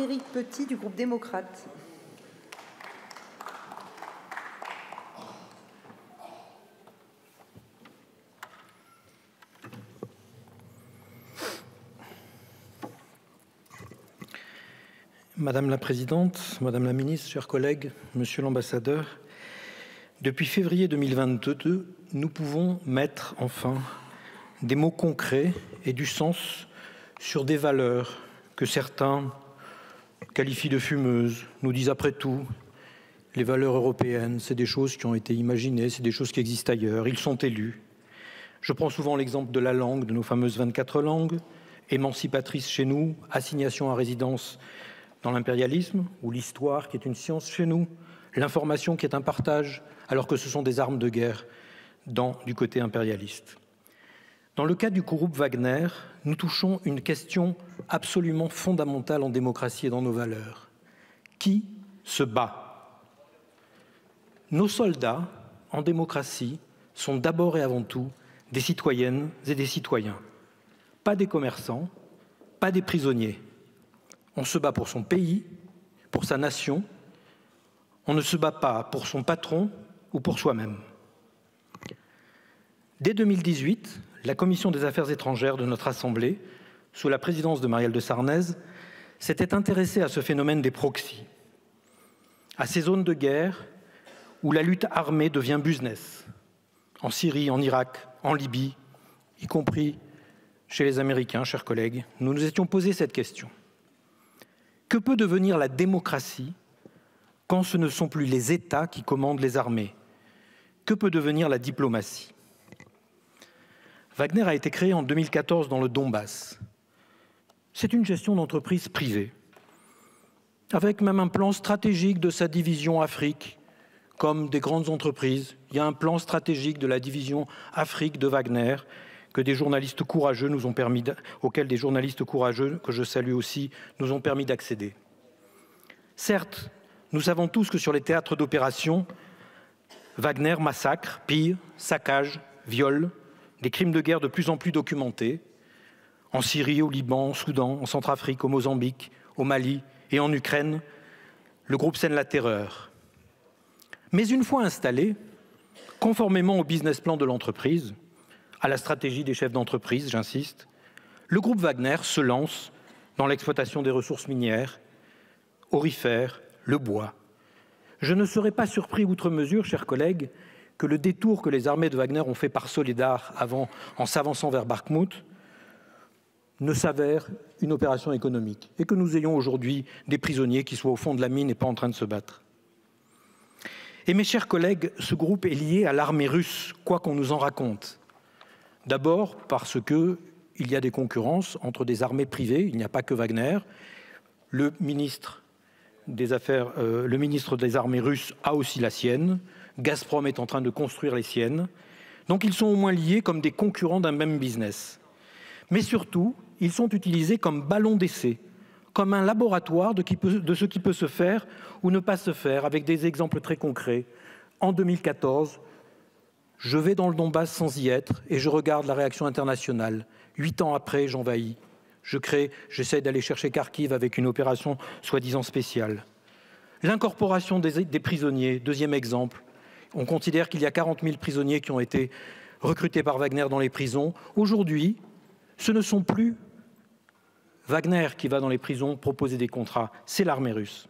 Frédéric Petit du groupe démocrate. Madame la Présidente, Madame la Ministre, chers collègues, Monsieur l'Ambassadeur, depuis février 2022, nous pouvons mettre enfin des mots concrets et du sens sur des valeurs que certains qualifient de fumeuses, nous disent après tout, les valeurs européennes, c'est des choses qui ont été imaginées, c'est des choses qui existent ailleurs, ils sont élus. Je prends souvent l'exemple de la langue, de nos fameuses 24 langues, émancipatrices chez nous, assignation à résidence dans l'impérialisme, ou l'histoire qui est une science chez nous, l'information qui est un partage, alors que ce sont des armes de guerre du côté impérialiste. Dans le cas du groupe Wagner, nous touchons une question absolument fondamentale en démocratie et dans nos valeurs. Qui se bat? Nos soldats, en démocratie, sont d'abord et avant tout des citoyennes et des citoyens. Pas des commerçants, pas des prisonniers. On se bat pour son pays, pour sa nation. On ne se bat pas pour son patron ou pour soi-même. Dès 2018, la Commission des Affaires étrangères de notre Assemblée, sous la présidence de Marielle de Sarnez, s'était intéressée à ce phénomène des proxys, à ces zones de guerre où la lutte armée devient business, en Syrie, en Irak, en Libye, y compris chez les Américains, chers collègues. Nous nous étions posé cette question. Que peut devenir la démocratie quand ce ne sont plus les États qui commandent les armées? Que peut devenir la diplomatie? Wagner a été créé en 2014 dans le Donbass. C'est une gestion d'entreprise privée, avec même un plan stratégique de sa division Afrique, comme des grandes entreprises. Il y a un plan stratégique de la division Afrique de Wagner, que des journalistes courageux nous ont permis, auxquels des journalistes courageux, que je salue aussi, nous ont permis d'accéder. Certes, nous savons tous que sur les théâtres d'opération, Wagner massacre, pille, saccage, viole, des crimes de guerre de plus en plus documentés, en Syrie, au Liban, au Soudan, en Centrafrique, au Mozambique, au Mali et en Ukraine, le groupe sème la terreur. Mais une fois installé, conformément au business plan de l'entreprise, à la stratégie des chefs d'entreprise, j'insiste, le groupe Wagner se lance dans l'exploitation des ressources minières, aurifères, le bois. Je ne serais pas surpris outre mesure, chers collègues, que le détour que les armées de Wagner ont fait par Soledar en s'avançant vers Bakhmout ne s'avère une opération économique et que nous ayons aujourd'hui des prisonniers qui soient au fond de la mine et pas en train de se battre. Et mes chers collègues, ce groupe est lié à l'armée russe, quoi qu'on nous en raconte. D'abord parce qu'il y a des concurrences entre des armées privées, il n'y a pas que Wagner. Le ministre des Armées russes a aussi la sienne. Gazprom est en train de construire les siennes. Donc ils sont au moins liés comme des concurrents d'un même business. Mais surtout, ils sont utilisés comme ballons d'essai, comme un laboratoire de ce qui peut se faire ou ne pas se faire, avec des exemples très concrets. En 2014, je vais dans le Donbass sans y être et je regarde la réaction internationale. 8 ans après, j'envahis. J'essaie d'aller chercher Kharkiv avec une opération soi-disant spéciale. L'incorporation des prisonniers, deuxième exemple. On considère qu'il y a 40 000 prisonniers qui ont été recrutés par Wagner dans les prisons. Aujourd'hui, ce ne sont plus Wagner qui va dans les prisons proposer des contrats, c'est l'armée russe.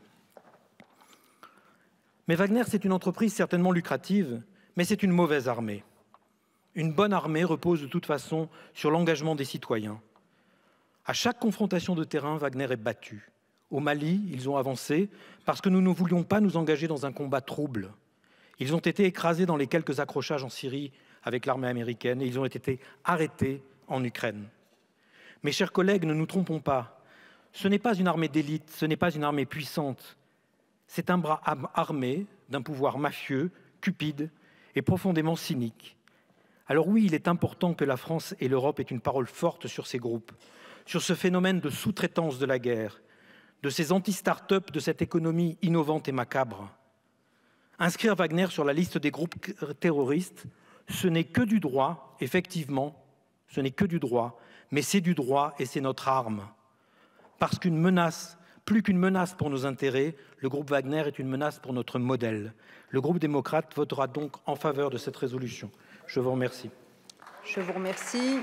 Mais Wagner, c'est une entreprise certainement lucrative, mais c'est une mauvaise armée. Une bonne armée repose de toute façon sur l'engagement des citoyens. À chaque confrontation de terrain, Wagner est battu. Au Mali, ils ont avancé parce que nous ne voulions pas nous engager dans un combat trouble. Ils ont été écrasés dans les quelques accrochages en Syrie avec l'armée américaine et ils ont été arrêtés en Ukraine. Mes chers collègues, ne nous trompons pas. Ce n'est pas une armée d'élite, ce n'est pas une armée puissante. C'est un bras armé d'un pouvoir mafieux, cupide et profondément cynique. Alors oui, il est important que la France et l'Europe aient une parole forte sur ces groupes, sur ce phénomène de sous-traitance de la guerre, de ces anti-start-up, de cette économie innovante et macabre. Inscrire Wagner sur la liste des groupes terroristes, ce n'est que du droit, effectivement, ce n'est que du droit, mais c'est du droit et c'est notre arme. Parce qu'une menace Plus qu'une menace pour nos intérêts, le groupe Wagner est une menace pour notre modèle. Le groupe démocrate votera donc en faveur de cette résolution. Je vous remercie. Je vous remercie.